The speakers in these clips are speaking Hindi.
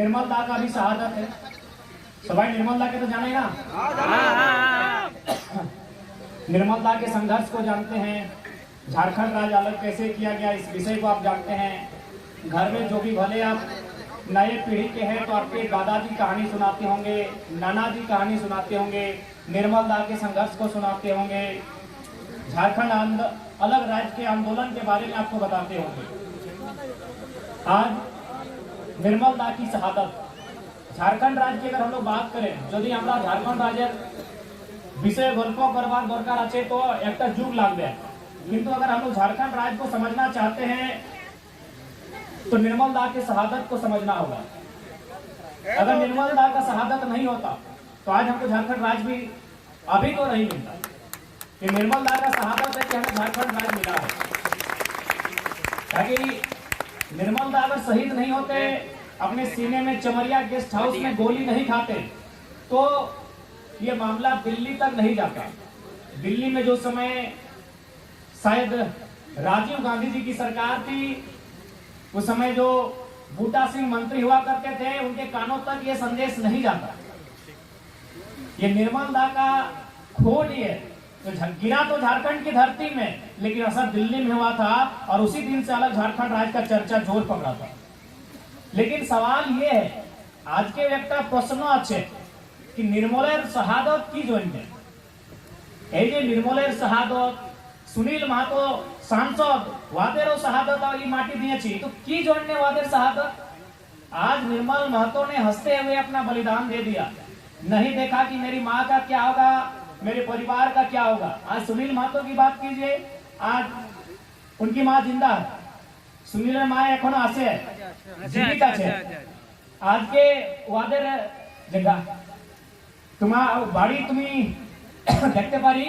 निर्मल दा का भी शहादत है। तो भाई निर्मल दा के तो जाने ना, निर्मल दा के संघर्ष को जानते हैं, झारखंड राज्य अलग कैसे किया गया इस विषय को आप जानते हैं। घर में जो भी भले आप नए पीढ़ी के हैं तो आपके दादाजी कहानी सुनाते होंगे, नाना जी कहानी सुनाते होंगे, निर्मल दा के संघर्ष को सुनाते होंगे, झारखंड अलग राज्य के आंदोलन के बारे में आपको बताते होंगे। आज निर्मल दा की शहादत, झारखंड राज्य की अगर हम लोग बात करें, यदि हमारा झारखंड राज्य विषय गल्प करवार दरकार आछे तो एक जुग लागबे, किंतु अगर हम लोग झारखंड राज्य को समझना चाहते हैं तो निर्मल दा के शहादत को समझना होगा। अगर निर्मल दा का शहादत नहीं होता तो आज हमको झारखंड राज्य भी अभी तो नहीं मिलता। ये निर्मल दा का शहादत है कि हमें झारखंड राज्य मिला है। ताकि निर्मल दा अगर शहीद नहीं होते, अपने सीने में चमरिया गेस्ट हाउस में गोली नहीं खाते, तो ये मामला दिल्ली तक नहीं जाता। दिल्ली में जो समय शायद राजीव गांधी जी की सरकार थी, उस समय जो बूटा सिंह मंत्री हुआ करते थे, उनके कानों तक ये संदेश नहीं जाता। ये निर्मल दा का खोट है, तो गिरा तो झारखंड की धरती में, लेकिन असर दिल्ली में हुआ था और उसी दिन से अलग झारखंड राज्य का चर्चा जोर पकड़ा था। लेकिन सवाल ये है, आज के एक प्रश्न अच्छे कि निर्मलेर शहादत की जोइने, निर्मलेर शहादत सुनील महतो सांसद वादेरो शहादत और माटी दिए तो की जोड़ने वादेर शहादत। आज निर्मल महतो ने हंसते हुए अपना बलिदान दे दिया, नहीं देखा कि मेरी माँ का क्या होगा, मेरे परिवार का क्या होगा। आज सुनील महतो की बात कीजिए, आज उनकी माँ जिंदा है, सुनील माँ एखोनो आछे जीवित आछे। आज के वादेर जगह तुम्हार बाड़ी तुमी देखते पारी,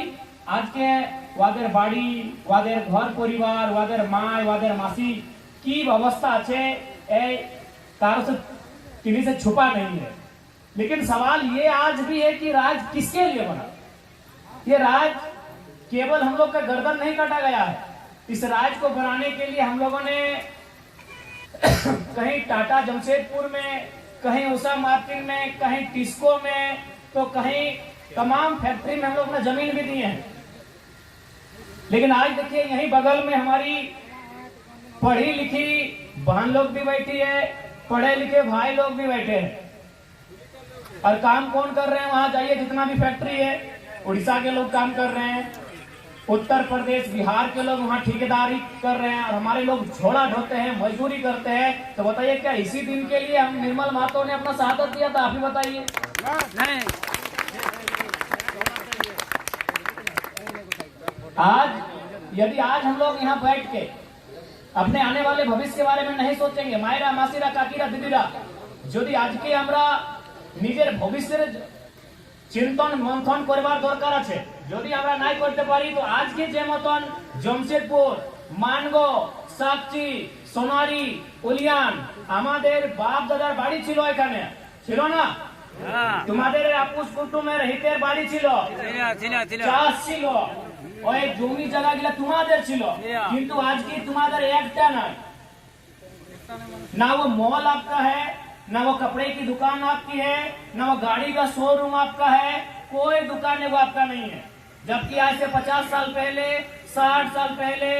आज के वादेर बाड़ी, वादेर घर परिवार, वादेर माय, वादेर मासी की अवस्था अच्छे तारों से किसी से छुपा नहीं है। लेकिन सवाल ये आज भी है कि राज किसके लिए बना। ये राज केवल हम लोग का गर्दन नहीं काटा गया है, इस राज को बनाने के लिए हम लोगों ने कहीं टाटा जमशेदपुर में, कहीं उषा मार्टिन में, कहीं टिस्को में, तो कहीं तमाम फैक्ट्री में हम लोग ने जमीन भी दी है। लेकिन आज देखिए यहीं बगल में हमारी पढ़ी लिखी बहन लोग भी बैठी है, पढ़े लिखे भाई लोग भी बैठे हैं, और काम कौन कर रहे हैं वहां जाइए, जितना भी फैक्ट्री है उड़ीसा के लोग काम कर रहे हैं, उत्तर प्रदेश बिहार के लोग वहां ठेकेदारी कर रहे हैं, और हमारे लोग झोला ढोते हैं, मजदूरी करते हैं। तो बताइए क्या इसी दिन के लिए हम निर्मल महतो ने अपना शहादत दिया था? आप ही बताइए। नहीं। आज यदि आज हम लोग यहाँ बैठ के अपने आने वाले भविष्य के बारे में नहीं सोचेंगे, मायरा मासीरा काकीरा दीदीरा, यदि आज के हमरा निजेर भविष्य चिंतन मंथन करवार दरकार आछे, यदि আমরা নাই করতে পারি তো আজকে যে মতন জমশেদপুর, মানগো, সাকচি, সোনারি, উলিয়ান আমাদের বাপ দাদার বাড়ি ছিল, এখানে ছিল না? তোমাদের আপুস কুটুমের হিতের বাড়ি ছিল, চাষ ছিল, ওই জমি জায়গাগুলো তোমাদের ছিল, কিন্তু আজকে তোমাদের একটা নাই। ना वो मॉल आपका है, ना वो कपड़े की दुकान आपकी है, ना वो गाड़ी का शोरूम आपका है, कोई दुकान है वो आपका नहीं है। जबकि आज से 50 साल पहले, 60 साल पहले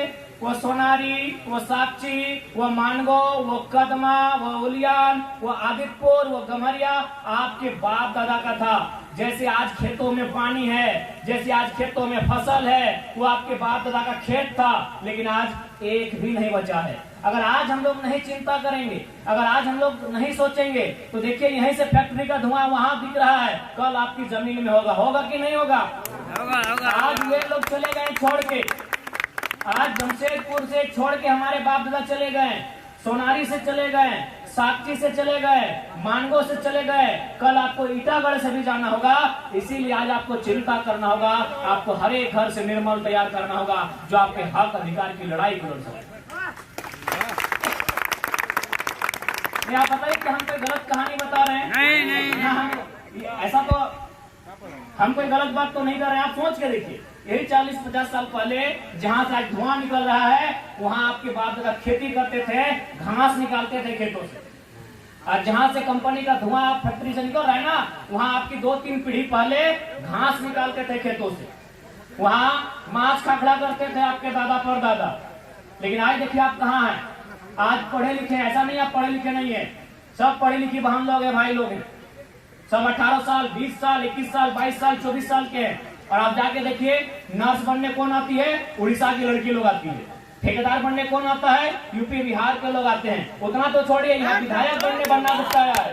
वो सोनारी, वो साक्षी, वो मानगो, वो कदमा, वो उलियान, वो आदित्यपुर, वो गमरिया आपके बाप दादा का था। जैसे आज खेतों में पानी है, जैसे आज खेतों में फसल है, वो आपके बाप दादा का खेत था, लेकिन आज एक भी नहीं बचा है। अगर आज हम लोग नहीं चिंता करेंगे, अगर आज हम लोग नहीं सोचेंगे, तो देखिए यहीं से फैक्ट्री का धुआं वहां दिख रहा है, कल आपकी जमीन में होगा, होगा कि नहीं होगा? आज ये लोग चले गए छोड़ के, आज जमशेदपुर से छोड़ के हमारे बाप दादा चले गए, सोनारी से चले गए, साक्षी से चले गए, मानगो से चले गए, कल आपको ईटागढ़ से भी जाना होगा। इसीलिए आज आपको चिंता करना होगा, आपको हर एक घर से निर्मल तैयार करना होगा, जो आपके हक अधिकार की लड़ाई को लड़ सके। आप बताइए कि हम कोई गलत कहानी बता रहे हैं? नहीं। हम ऐसा तो हम कोई गलत बात तो नहीं कर रहे हैं। आप सोच के देखिए, यही 40-50 साल पहले जहां से आज धुआं निकल रहा है, वहां आपके बाप दादा खेती करते थे, घास निकालते थे खेतों से। और जहां से कंपनी का धुआं फैक्ट्री से निकल रहा है ना, वहां आपकी 2-3 पीढ़ी पहले घास निकालते थे खेतों से, वहां माछ खाखड़ा करते थे आपके दादा परदादा। लेकिन आज देखिए आप कहाँ हैं, आज पढ़े लिखे, ऐसा नहीं आप पढ़े लिखे नहीं है, सब पढ़े लिखे बहन लोग है, भाई लोग हैं, सब 18 साल 20 साल 21 साल 22 साल 24 साल के हैं। और आप जाके देखिए नर्स बनने कौन आती है, उड़ीसा की लड़की लोग आती है। ठेकेदार बनने कौन आता है, यूपी बिहार के लोग आते हैं। उतना तो छोड़िए, यहाँ विधायक बनने बनना गुप्ता आया है,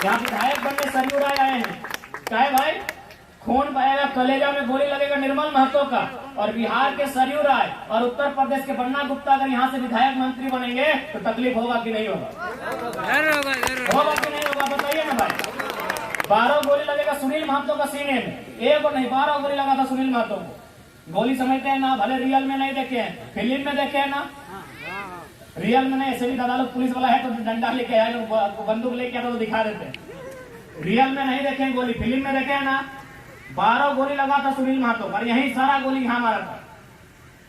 यहाँ विधायक बनने सरयू राय आए हैं। क्या है भाई, खून बहेगा, कलेजा में गोली लगेगा निर्मल महतो का। और बिहार के सरयू राय और उत्तर प्रदेश के बन्ना गुप्ता अगर यहाँ से विधायक मंत्री बनेंगे तो तकलीफ होगा कि नहीं होगा, होगा कि नहीं होगा, बताइए ना भाई। 12 गोली लगेगा सुनील महतो का सीने में, एक और नहीं 12 गोली लगा था सुनील महतो को। गोली समझते हैं ना, भले रियल में नहीं देखे हैं, फिल्म में देखे हैं ना, रियल में नहीं। ऐसे भी दादा लोग पुलिस वाला है तो डंडा लेके आए, बंदूक लेके आए तो दिखा देते हैं। रियल में नहीं देखे गोली, फिल्म में देखे है ना। 12 गोली लगा था सुनील महतो पर, यही सारा गोली यहाँ मारा था,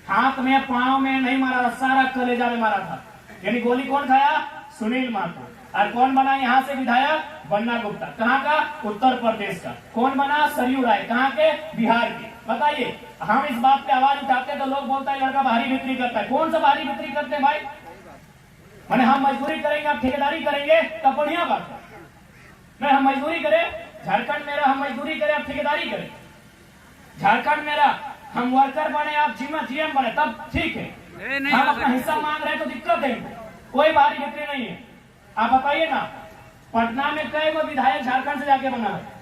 हाथ में पांव में नहीं मारा था, सारा कलेजा में मारा था। यानी गोली कौन खाया, सुनील महतो। और कौन बना यहाँ से विधायक, बन्ना गुप्ता। कहाँ का, उत्तर प्रदेश का। कौन बना, सरयू राय, कहाँ के, बिहार के। बताइए, हम इस बात पे आवाज उठाते तो लोग बोलता है लड़का बाहरी बिक्री करता है। कौन सा बाहरी बिक्री करते हैं भाई, मैंने हम मजदूरी करेंगे आप ठेकेदारी करेंगे तब बढ़िया बात है। नहीं, हम मजदूरी करें, झारखंड मेरा, हम मजदूरी करें आप ठेकेदारी करें, झारखंड मेरा, हम वर्कर बने आप जीएम बने तब ठीक है। हम अपना हिस्सा मांग रहे हैं तो दिक्कत है, कोई बाहरी बिक्री नहीं है। आप बताइए ना, पटना में कई वो विधायक झारखंड से जाके बना है,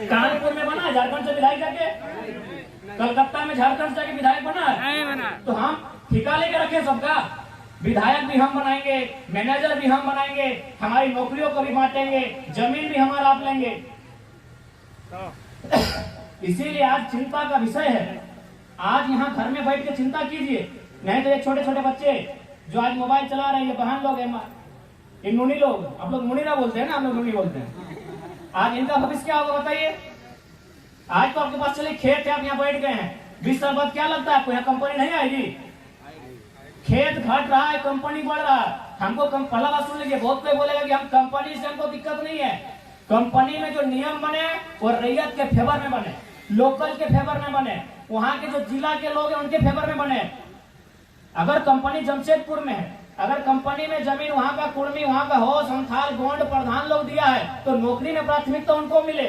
कानपुर में बना है झारखंड से विधायक जाके, कलकत्ता में झारखंड से जाके विधायक बना है। तो हम ठिका लेके रखे सबका, विधायक भी हम बनाएंगे, मैनेजर भी हम बनाएंगे, हमारी नौकरियों को भी बांटेंगे, जमीन भी हमारा आप लेंगे। इसीलिए आज चिंता का विषय है। आज यहाँ घर में बैठ के चिंता कीजिए, नहीं तो ये छोटे छोटे बच्चे जो आज मोबाइल चला रहे हैं, बहन लोग हैं, ये नूनी लोग, आप लोग नूनी ना बोलते हैं ना, हम लोग नूनी बोलते हैं। आज इनका भविष्य क्या होगा बताइए। आज तो आपके पास चले खेत है, आप यहाँ बैठ गए हैं, 20 साल बाद क्या लगता है आपको, यहाँ कंपनी नहीं आएगी। खेत घट रहा है, कंपनी बढ़ रहा है। हमको पहला बात सुन लीजिए, बहुत कोई बोलेगा कि हम कंपनी से हमको दिक्कत नहीं है। कंपनी में जो नियम बने वो रैयत के फेवर में बने, लोकल के फेवर में बने, वहां के जो जिला के लोग हैं उनके फेवर में बने। अगर कंपनी जमशेदपुर में है, अगर कंपनी में जमीन वहां का कुर्मी, वहां का हो, संथाल, गोंड, प्रधान लोग दिया है तो नौकरी में प्राथमिकता उनको मिले।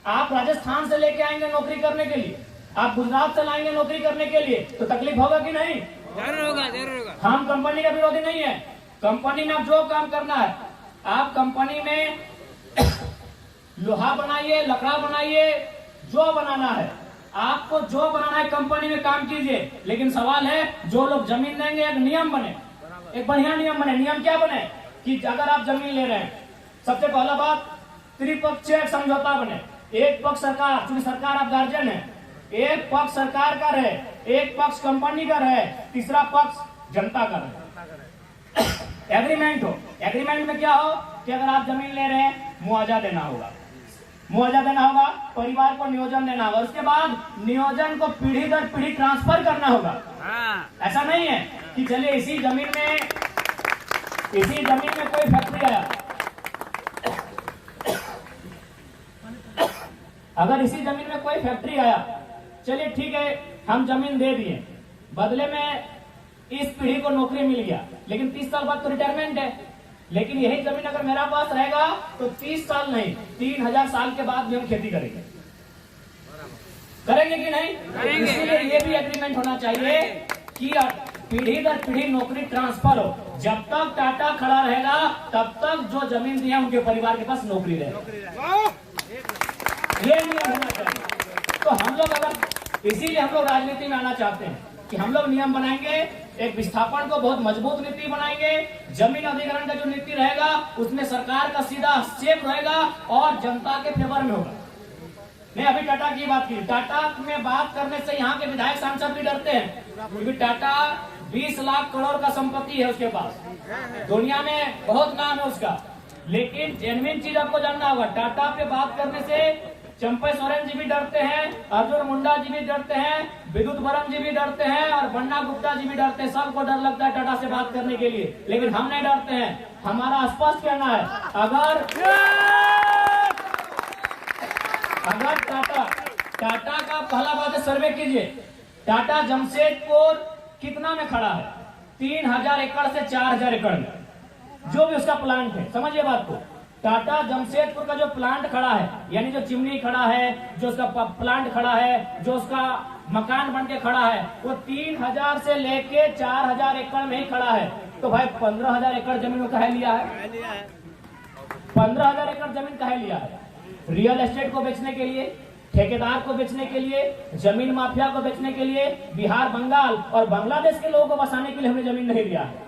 आप राजस्थान से लेके आएंगे नौकरी करने के लिए, आप गुजरात से लाएंगे नौकरी करने के लिए, तो तकलीफ होगा कि नहीं, जरूर होगा, जरूर होगा। हम कंपनी का विरोधी नहीं है। कंपनी में आप जो काम करना है, आप कंपनी में लोहा बनाइए, लकड़ा बनाइए, जो बनाना है आपको, जो बनाना है कंपनी में काम कीजिए। लेकिन सवाल है, जो लोग जमीन देंगे एक नियम बने, एक बढ़िया नियम बने। नियम क्या बने कि अगर आप जमीन ले रहे हैं, सबसे पहला बात त्रिपक्षीय समझौता बने। एक पक्ष सरकार, क्योंकि सरकार आप गार्जियन है, एक पक्ष सरकार का रहे, एक पक्ष कंपनी का रहे, तीसरा पक्ष जनता का रहे। एग्रीमेंट हो, एग्रीमेंट में क्या हो कि अगर आप जमीन ले रहे हैं मुआवजा देना होगा, मुआवजा देना होगा, परिवार को नियोजन देना होगा, उसके बाद नियोजन को पीढ़ी दर पीढ़ी ट्रांसफर करना होगा। ऐसा नहीं है कि चलिए इसी जमीन में कोई फैक्ट्री आया, अगर इसी जमीन में कोई फैक्ट्री आया, चलिए ठीक है हम जमीन दे दिए, बदले में इस पीढ़ी को नौकरी मिल गया, लेकिन 30 साल बाद तो रिटायरमेंट है। लेकिन यही जमीन अगर मेरा पास रहेगा तो 30 साल नहीं 3000 साल के बाद भी हम खेती करेंगे, करेंगे कि नहीं करेंगे। इसलिए ये भी एग्रीमेंट होना चाहिए कि पीढ़ी दर पीढ़ी नौकरी ट्रांसफर हो। जब तक टाटा खड़ा रहेगा तब तक जो जमीन दिया उनके परिवार के पास नौकरी रहेगा, ये नियम होना चाहिए। तो हम लोग अगर, इसीलिए हम लोग राजनीति में आना चाहते हैं कि हम लोग नियम बनाएंगे, एक विस्थापन को बहुत मजबूत नीति बनाएंगे, जमीन अधिग्रहण का जो नीति रहेगा उसमें सरकार का सीधा हस्तक्षेप रहेगा और जनता के फेवर में होगा। नहीं, अभी टाटा की बात की, टाटा में बात करने से यहाँ के विधायक सांसद भी डरते हैं, क्योंकि टाटा 20 लाख करोड़ का संपत्ति है उसके पास, दुनिया में बहुत नाम है उसका। लेकिन जेन्युइन चीज आपको जानना होगा, टाटा पे बात करने से चंपई सोरेन जी भी डरते हैं, अर्जुन मुंडा जी भी डरते हैं, विद्युत बरम जी भी डरते हैं और बन्ना गुप्ता जी भी डरते हैं। सबको डर लगता है टाटा से बात करने के लिए, लेकिन हम नहीं डरते हैं। हमारा स्पष्ट कहना है, अगर टाटा का पहला बात है, सर्वे कीजिए, टाटा जमशेदपुर कितना में खड़ा है? 3000 एकड़ से 4000 एकड़ में, जो भी उसका प्लांट है। समझिए बात को, टाटा जमशेदपुर का जो प्लांट खड़ा है, यानी जो चिमनी खड़ा है, जो उसका प्लांट खड़ा है, जो उसका मकान बन के खड़ा है, वो 3000 से लेके 4000 एकड़ में ही खड़ा है। तो भाई 15000 एकड़ जमीन वो कहे लिया है? 15000 एकड़ जमीन कहे लिया है? रियल एस्टेट को बेचने के लिए, ठेकेदार को बेचने के लिए, जमीन माफिया को बेचने के लिए, बिहार, बंगाल और बांग्लादेश के लोगों को बसाने के लिए हमने जमीन नहीं दिया है।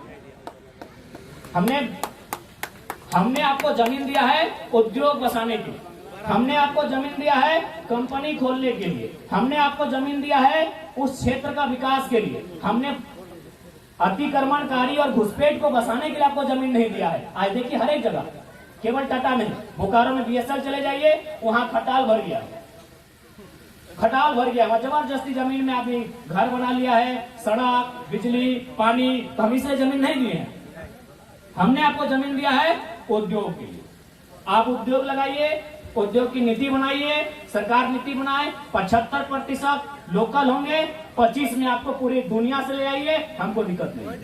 हमने आपको जमीन दिया है उद्योग बसाने के लिए, हमने आपको जमीन दिया है कंपनी खोलने के लिए, हमने आपको जमीन दिया है उस क्षेत्र का विकास के लिए। हमने अतिक्रमणकारी और घुसपैठ को बसाने के लिए आपको जमीन नहीं दिया है। आज देखिए हर एक जगह, केवल टाटा नहीं, बोकारो में बीएसएल चले जाइए, वहां खटाल भर गया, खटाल भर गया। वहां जबरदस्ती जमीन में आपने घर बना लिया है, सड़क, बिजली, पानी। तो हम इसलिए जमीन नहीं दिए हैं। हमने आपको जमीन दिया है उद्योग के लिए। आप उद्योग लगाइए, उद्योग की नीति बनाइए, सरकार नीति बनाए। 75% लोकल होंगे, 25 में आपको पूरी दुनिया से ले आइए, हमको दिक्कत नहीं, कोई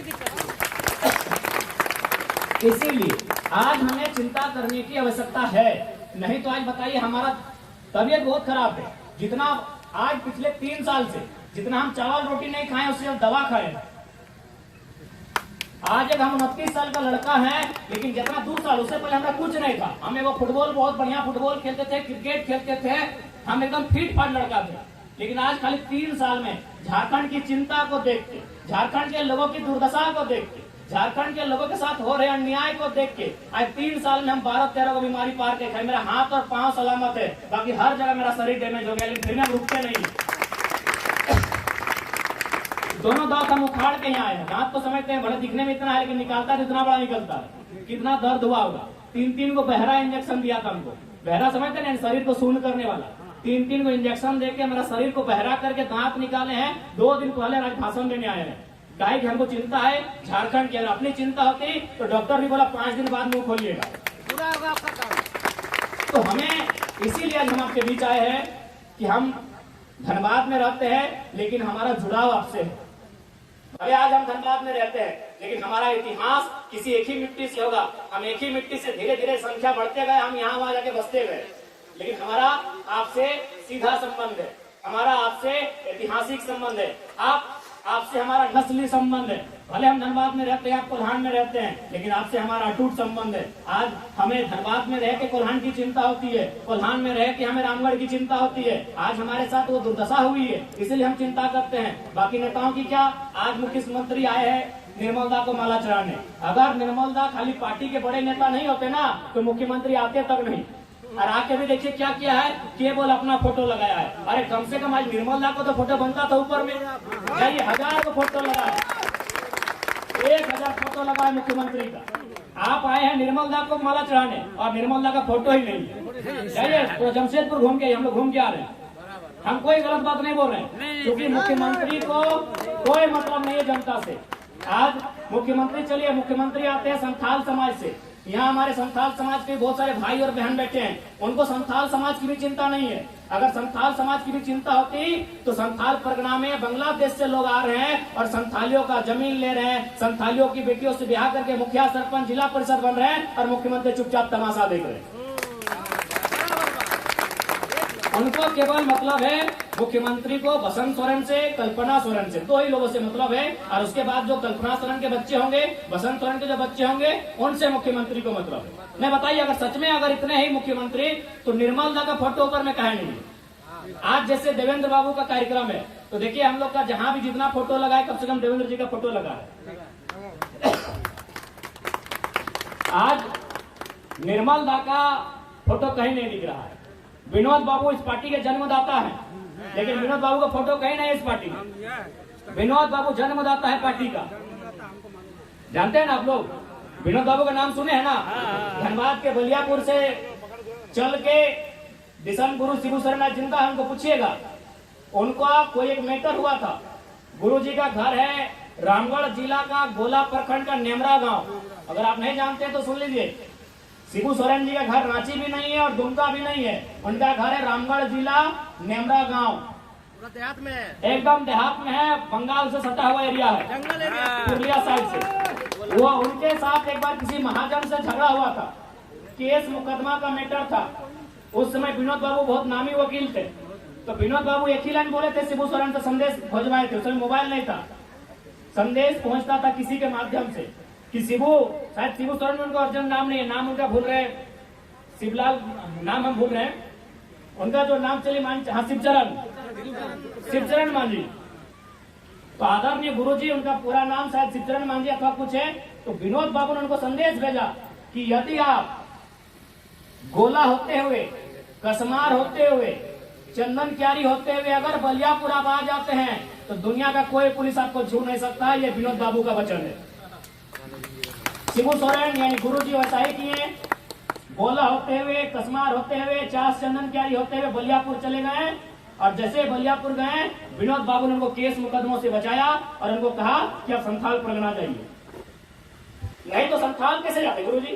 दिक्कत नहीं। इसीलिए आज हमें चिंता करने की आवश्यकता है। नहीं तो आज बताइए, हमारा तबीयत बहुत खराब है। जितना आज पिछले 3 साल से जितना हम चावल रोटी नहीं खाए, उससे हम दवा खाए। आज एक हम 29 साल का लड़का है, लेकिन जितना 2 साल उससे पहले हमारा कुछ नहीं था। हमें वो फुटबॉल, बहुत बढ़िया फुटबॉल खेलते थे, क्रिकेट खेलते थे, हम एकदम फिट फाट लड़का थे। लेकिन आज खाली 3 साल में झारखंड की चिंता को देख के, झारखंड के लोगों की दुर्दशा को देख के, झारखंड के लोगों के साथ हो रहे अन्याय को देख के, आज 3 साल में हम 12-13 को बीमारी पार के खाए। मेरा हाथ और पांव सलामत है, बाकी हर जगह मेरा शरीर डैमेज हो गया, लेकिन फिर हम रुकते नहीं। दोनों दांत हम उखाड़ के यहाँ आए हैं। दांत तो समझते हैं बड़ा दिखने में इतना है, लेकिन निकालता है इतना बड़ा निकलता है। कितना दर्द हुआ होगा। 3-3 को बहरा इंजेक्शन दिया था हमको। बहरा समझते हैं, शरीर को शून्य करने वाला। 3-3 को इंजेक्शन देके मेरा शरीर को बहरा करके दांत निकाले हैं। 2 दिन पहले आज भाषण देने आए हैं। गाय की हमको चिंता है झारखंड की। अगर अपनी चिंता होती तो डॉक्टर भी बोला 5 दिन बाद मुंह खोलिएगा, पूरा होगा आपका काम। तो हमें इसीलिए हम आपके बीच आए हैं कि हम धनबाद में रहते हैं, लेकिन हमारा जुड़ाव आपसे है। अरे आज हम धनबाद में रहते हैं, लेकिन हमारा इतिहास किसी एक ही मिट्टी से होगा। हम एक ही मिट्टी से धीरे धीरे संख्या बढ़ते गए, हम यहाँ वहां जाके बसते गए, लेकिन हमारा आपसे सीधा संबंध है, हमारा आपसे ऐतिहासिक संबंध है, आपसे हमारा नस्ली संबंध है। भले हम धनबाद में रहते हैं, आप कोल्हान में रहते हैं, लेकिन आपसे हमारा अटूट संबंध है। आज हमें धनबाद में रह के कोल्हान की चिंता होती है, कोल्हान में रह के हमें रामगढ़ की चिंता होती है। आज हमारे साथ वो दुर्दशा हुई है, इसलिए हम चिंता करते हैं। बाकी नेताओं की क्या? आज मुख्यमंत्री आए हैं निर्मल दा को माला चढ़ाने। अगर निर्मल दा खाली पार्टी के बड़े नेता नहीं होते ना, तो मुख्यमंत्री आते तक नहीं। और आके भी देखिए क्या किया है, केवल अपना फोटो लगाया है। अरे कम से कम आज निर्मल दा को तो फोटो बनता था ऊपर में, जाइए 1000 को फोटो लगाया, 1000 फोटो लगा है मुख्यमंत्री का। आप आए हैं निर्मल दा को माला चढ़ाने और निर्मल दा का फोटो ही नहीं है। जाइए तो जमशेदपुर घूम के, हम लोग घूम के आ रहे हैं। हम कोई गलत बात नहीं बोल रहे हैं, क्योंकि मुख्यमंत्री को कोई मतलब नहीं है जनता से। आज मुख्यमंत्री, चलिए मुख्यमंत्री आते हैं संथाल समाज से। यहाँ हमारे संथाल समाज के बहुत सारे भाई और बहन बैठे हैं, उनको संथाल समाज की भी चिंता नहीं है। अगर संथाल समाज की भी चिंता होती तो संथाल परगना में बांग्लादेश से लोग आ रहे हैं और संथालियों का जमीन ले रहे हैं, संथालियों की बेटियों से ब्याह करके मुखिया, सरपंच, जिला परिषद बन रहे हैं, और मुख्यमंत्री चुपचाप तमाशा देख रहे हैं। उनको केवल मतलब है मुख्यमंत्री को बसंत सोरेन से, कल्पना सोरेन से, 2 ही लोगों से मतलब है। और उसके बाद जो कल्पना सोरेन के बच्चे होंगे, बसंत सोरेन के जो बच्चे होंगे, उनसे मुख्यमंत्री को मतलब है। नहीं बताइए, अगर सच में अगर इतने ही मुख्यमंत्री, तो निर्मल दा का फोटो ऊपर में कहे नहीं। आज जैसे देवेंद्र बाबू का कार्यक्रम है, तो देखिए हम लोग का जहां भी जितना फोटो लगा है, कम से कम देवेंद्र जी का फोटो लगा है। आज निर्मल दा का फोटो कहीं नहीं दिख रहा है। विनोद बाबू इस पार्टी के जन्मदाता हैं, लेकिन विनोद बाबू का फोटो कहीं नहीं है इस पार्टी में। विनोद बाबू जन्मदाता है पार्टी का, जानते हैं ना आप लोग? विनोद बाबू का नाम सुने हैं ना? धनबाद के बलियापुर से चल के दिशन गुरु शिबू शरण जिनका हमको पूछिएगा, उनका कोई एक मैटर हुआ था। गुरु जी का घर है रामगढ़ जिला का गोला प्रखंड का नेमरा गांव। अगर आप नहीं जानते तो सुन लीजिए, शिबू सोरेन जी का घर रांची भी नहीं है और दुमका भी नहीं है, उनका घर है रामगढ़ जिला नेमरा गांव, देहात में, एकदम देहात में है, बंगाल से सटा हुआ एरिया है, जंगल एरिया, पुरलिया साइड से। वो उनके साथ एक बार किसी महाजन से झगड़ा हुआ था, केस मुकदमा का मैटर था। उस समय विनोद बाबू बहुत नामी वकील थे, तो विनोद बाबू एक ही लाइन बोले थे, शिबू सोरेन से संदेश भेजवाए थे। उस समय मोबाइल नहीं था, संदेश पहुंचता था किसी के माध्यम से कि शायद शिबू सोरेन में उनका अर्जुन नाम नहीं है, नाम उनका भूल रहे, शिवलाल नाम हम भूल रहे हैं, उनका जो नाम चले शिवचरण मांझी। तो आदरणीय गुरु जी, उनका पूरा नाम शायद शिवचरण मांझी अथवा कुछ है। तो विनोद बाबू ने उनको संदेश भेजा कि यदि आप गोला होते हुए, कसमार होते हुए, चंदन क्यारी होते हुए अगर बलियापुर आप आ जाते हैं तो दुनिया का कोई पुलिस आपको छू नहीं सकता। ये विनोद बाबू का वचन है। शिबू सोरेन यानी गुरु जी वैसा ही किए, गोला होते हुए, कसमार होते हुए, चास चंदन क्यारी होते हुए बलियापुर चले गए, और जैसे बलियापुर गए विनोद बाबू ने उनको केस मुकदमों से बचाया और उनको कहा कि आप संथाल परगना जाइए। नहीं तो संथाल कैसे जाते गुरु जी?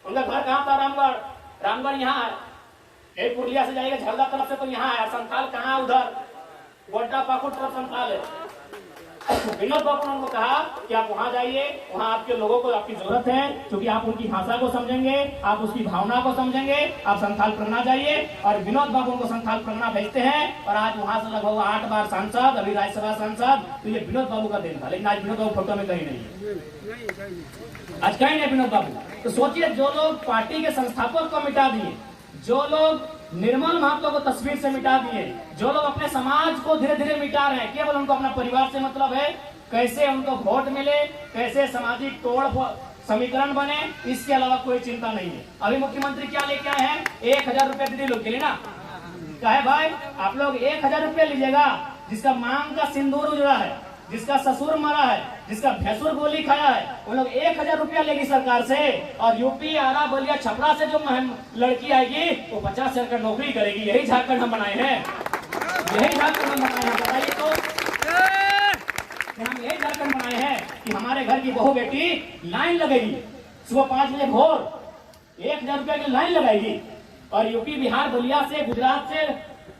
उनका घर कहाँ था? रामगढ़। रामगढ़ यहाँ है, पुरलिया से जाएगा झलदा तरफ से तो यहाँ है, संथाल कहाँ? उधर गोड्डा पाकुड़ तरफ संथाल है। विनोद बाबू ने उनको कहा कि आप वहां जाइए, वहां आपके लोगों को आपकी जरूरत है, क्योंकि आप उनकी भाषा को समझेंगे, आप उसकी भावना को समझेंगे, आप संथाल परगना जाइए। और विनोद बाबू उनको संथाल परगना भेजते हैं, और आज वहां से लगभग 8 बार सांसद, अभी राज्यसभा सांसद। तो ये विनोद बाबू का दिन था, लेकिन आज विनोद बाबू फोटो में कहीं नहीं है, आज कहीं नहीं विनोद बाबू। तो सोचिए, जो लोग पार्टी के संस्थापक को मिटा दिए, जो लोग निर्मल महतो को तस्वीर से मिटा दिए, जो लोग अपने समाज को धीरे धीरे मिटा रहे हैं, केवल उनको अपना परिवार से मतलब है, कैसे उनको वोट मिले, कैसे सामाजिक तोड़ समीकरण बने, इसके अलावा कोई चिंता नहीं है। अभी मुख्यमंत्री क्या लेके आए हैं? 1000 रुपए दीदी लोग के लिए ना, कहे भाई आप लोग 1000 रुपए लीजिएगा, जिसका मांग का सिंदूर उजड़ा है, जिसका ससुर मरा है, जिसका भैंसुर गोली खाया है, वो लोग 1000 रुपया लेगी सरकार से। और यूपी, आरा, बलिया, छपरा से जो लड़की आएगी वो 50,000 का नौकरी करेगी। यही झारखंड हम बनाए हैं, यही झारखंड हम बनाए हैं। बताइए तो, हम यही झारखंड बनाए हैं कि हमारे घर की बहू बेटी लाइन लगेगी, सुबह 5 बजे भोर 1000 रुपया की लाइन लगाएगी। और यूपी, बिहार, बलिया से,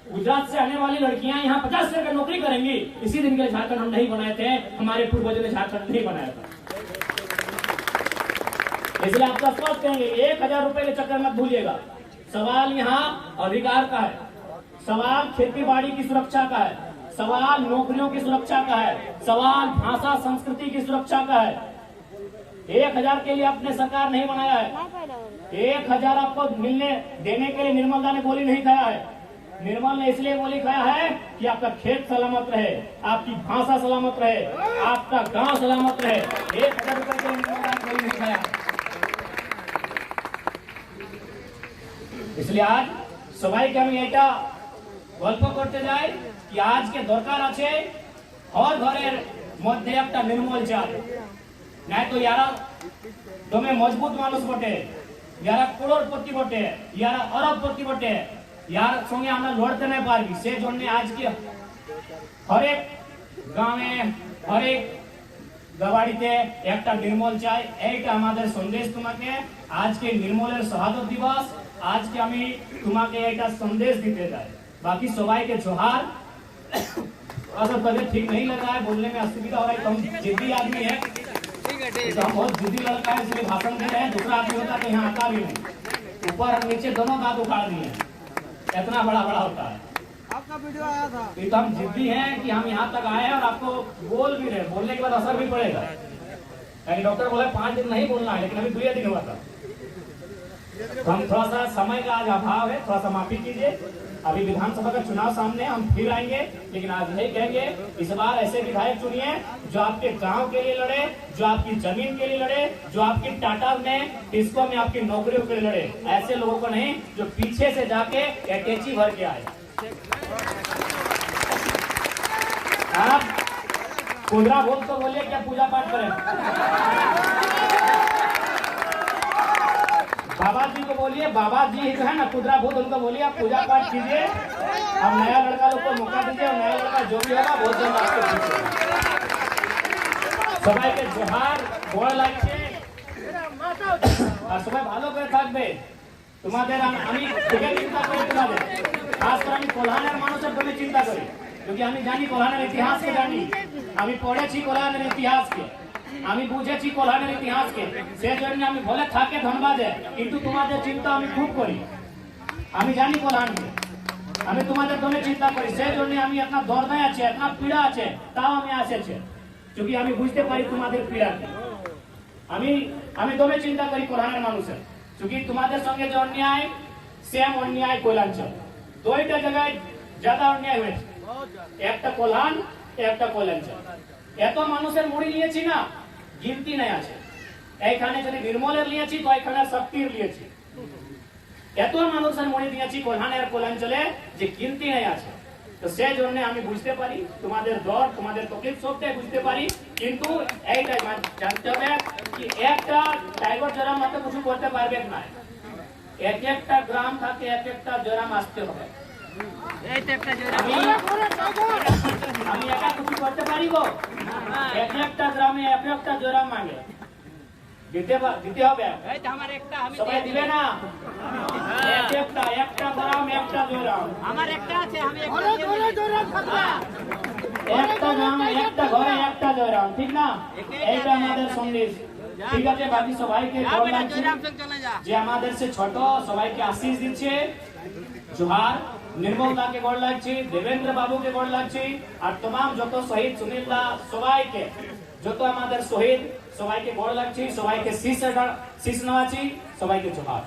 गुजरात से आने वाली लड़कियां यहाँ 50,000 का नौकरी करेंगी। इसी दिन के झारखंड हम नहीं बनाए थे, हमारे पूर्वजों ने झारखंड नहीं बनाया था। इसलिए आपका स्पष्ट कहेंगे, 1000 रुपए के चक्कर मत भूलिएगा। सवाल यहाँ अधिकार का है, सवाल खेती बाड़ी की सुरक्षा का है, सवाल नौकरियों की सुरक्षा का है, सवाल भाषा संस्कृति की सुरक्षा का है। 1000 के लिए अपने सरकार नहीं बनाया है। 1000 आपको मिलने देने के लिए निर्मल दा ने गोली नहीं खाया है। निर्मल ने इसलिए गोली खाया है कि आपका खेत सलामत रहे, आपकी भाषा सलामत रहे, आपका गांव सलामत रहे। 1000 रुपए के लिए निर्मल दा ने गोली नहीं खाया। इसलिए आज सबाई के আমি এটা গল্প করতে যাই कि आज के দরকার আছে और ঘরের মধ্যে একটা নির্মল চাল, নাই তো यारा দমে মজবুত মানুষ বটে, यारा করোড়পতি বটে, यारा অরবপতি বটে, यार संगे আমরা লড়তে না পারবি। সেই জন্য আজকে হরেক গ্রামে, হরেক গাবাড়িতে একটা নির্মল চাই। এইটা আমাদের সন্দেশ তোমাকে। আজকে নির্মলের শাহাদত দিবস, আজকে আমি তোমাকে এটা সন্দেশ দিতে চাই। बाकी सबाई के जोहार। अगर तबियत ठीक नहीं लग रहा है, बोलने में असुविधा हो रहा है, तो हम जिद्दी आदमी है, तो हम बहुत जिद्दी लड़का है, इसलिए भाषण दे रहे हैं। दूसरा आदमी होता तो यहाँ आता भी नहीं, ऊपर और नीचे दोनों दांत उखाड़ दिए, इतना बड़ा बड़ा होता है। आपका वीडियो आया था, तो हम जिद्दी हैं कि हम यहाँ तक आए हैं और आपको बोल भी रहे, बोलने के बाद असर भी पड़ेगा। डॉक्टर बोले 5 दिन नहीं बोलना है, लेकिन अभी 2 दिन हुआ था। तो हम थोड़ा सा समय का आज अभाव है, थोड़ा सा माफी कीजिए। अभी विधानसभा का चुनाव सामने, हम फिर आएंगे, लेकिन आज नहीं कहेंगे। इस बार ऐसे विधायक चुनिए जो आपके गांव के लिए लड़े, जो आपकी जमीन के लिए लड़े, जो आपकी टाटा में, टिस्को में आपकी नौकरियों के लिए लड़े। ऐसे लोगों को नहीं जो पीछे से जाके अटैची भर के आए। आप कुंदरा बोल तो बोलिए, क्या पूजा पाठ करें? बाबा जी को बोलिए, बाबा जी जो है ना कुदरा भूत, उनको बोलिए आप पूजा पाठ कीजिए। अब नया लड़का लोग को मौका दीजिए और नया लड़का जो भी होगा बहुत जल्द आपको पीछे सबाई के जोहार गोड़ লাগছে আর সবাই ভালো করে থাকবে। তোমাদের আমি খুবই চিন্তা করি, তোমাদের খাস করে আমি কোলহানের মানুষের খুবই চিন্তা করি, क्योंकि আমি জানি কোলহানের ইতিহাসকে জানি, আমি পড়েছি কোলহানের ইতিহাসকে, আমি বুঝেছি কোলহানের ইতিহাসকে, সেজন্য আমি বলে থাকে ধন্যবাদে, কিন্তু তোমাদের চিন্তা আমি খুব করি। আমি জানি কোলহানকে, আমি তোমাদের জন্য চিন্তা করি, সেজন্য আমি আপনার দর্দায় আছে, আপনার পীড়া আছে, তাও আমি আসেছি, क्योंकि আমি বুঝতে পারি তোমাদের পীড়াকে। আমি দমে চিন্তা করি কোলহানের মানুষের, क्योंकि তোমাদের সঙ্গে যে অন্যায় সেম অন্যায় কৈলাঞ্চল, দুইটা জায়গায় ज्यादा অন্যায় হয়েছে, একটা কোলহান একটা কৈলাঞ্চল। এত মানুষের মুড়ি নিয়েছি না, গিনতি নাই আছে। এইখানে যদি নির্মলের নিয়েছি তো এখানে শক্তির নিয়েছি, এত মানুষের মুড়ি দিয়েছি কোলহানের কৈলাঞ্চলে যে গিনতি নাই আছে। তো সেই জন্য আমি বুঝতে পারি তোমাদের দর, তোমাদের তকলিফ সবটাই বুঝতে পারি, কিন্তু এইটাই জানতে হবে কি একটা টাইগার জরাম মতো কিছু করতে পারবে না, এক একটা গ্রাম থাকে এক একটা জরাম আসতে হবে। আমি একা কিছু করতে পারিব? এক একটা গ্রামে এক একটা জরাম মাগে দিতে হবে, সবাই দিবে না? একটা গ্রাম একটা জরাম, আমার একটা আছে, আমি একটা গ্রাম একটা ঘরে একটা জয়রাম, ঠিক না? এইটা আমাদের সন্দেশ, ঠিক আছে? বাকি সবাইকে গোড় লাগছে, যে আমাদের সে ছোট সবাইকে আশীষ দিচ্ছে, জোহার। निर्मल दा के गोड़ লাগছে, দেবেন্দ্র বাবু के गोड़ লাগছে, আর तमाम যত শহীদ সুনীল দা সবাইকে, যত আমাদের শহীদ সবাইকে গোড় লাগছে, সবাইকে শীষ নেওয়াছি, সবাইকে জোহার।